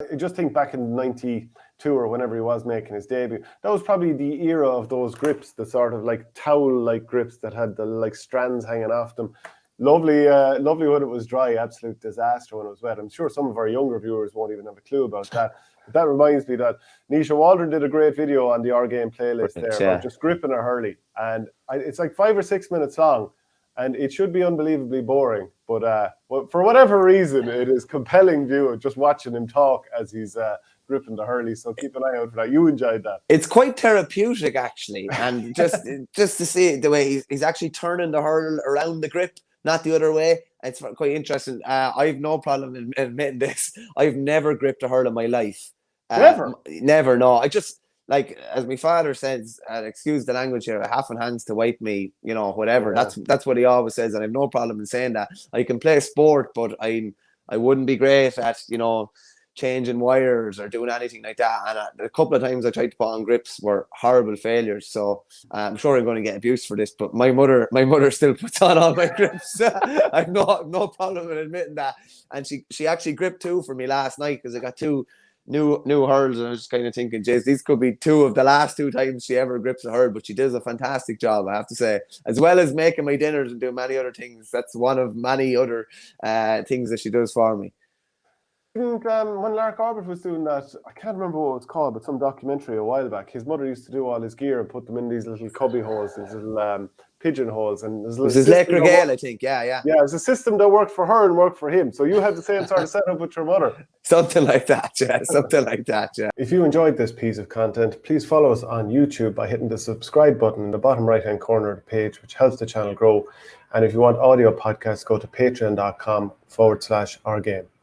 I just think back in 92 or whenever he was making his debut, that was probably the era of those grips, the sort of like towel-like grips that had the like strands hanging off them. Lovely when it was dry, absolute disaster when it was wet. I'm sure some of our younger viewers won't even have a clue about that. But that reminds me that Nisha Waldron did a great video on the Our Game playlist there about just gripping a hurley. And it's like 5 or 6 minutes long, and it should be unbelievably boring. But for whatever reason, it is compelling view of just watching him talk as he's gripping the hurley. So keep an eye out for that. You enjoyed that. It's quite therapeutic, actually. And just to see the way he's actually turning the hurl around the grip, not the other way. It's quite interesting. I have no problem in admitting this. I've never gripped a hurl in my life. Never, no. I just, like, as my father says, excuse the language here, half in hands to wipe me, you know, whatever. Yeah. That's what he always says, and I have no problem in saying that. I can play sport, but I wouldn't be great at, you know, changing wires or doing anything like that. And a couple of times I tried to put on grips were horrible failures. So I'm sure I'm going to get abused for this, but my mother still puts on all my grips. I've no problem in admitting that. And she actually gripped 2 for me last night because I got 2 new hurls, and I was just kind of thinking, geez, these could be 2 of the last 2 times she ever grips a hurl. But she does a fantastic job, I have to say, as well as making my dinners and doing many other things. That's one of many other things that she does for me. When Lark Orbit was doing that, I can't remember what it was called, but some documentary a while back, his mother used to do all his gear and put them in these little cubby holes, these little pigeon holes. And it was his Lake Regale, I think, yeah. Yeah, it was a system that worked for her and worked for him. So you had the same sort of setup with your mother. Something like that, yeah. Something like that, yeah. If you enjoyed this piece of content, please follow us on YouTube by hitting the subscribe button in the bottom right-hand corner of the page, which helps the channel grow. And if you want audio podcasts, go to patreon.com/ourgame.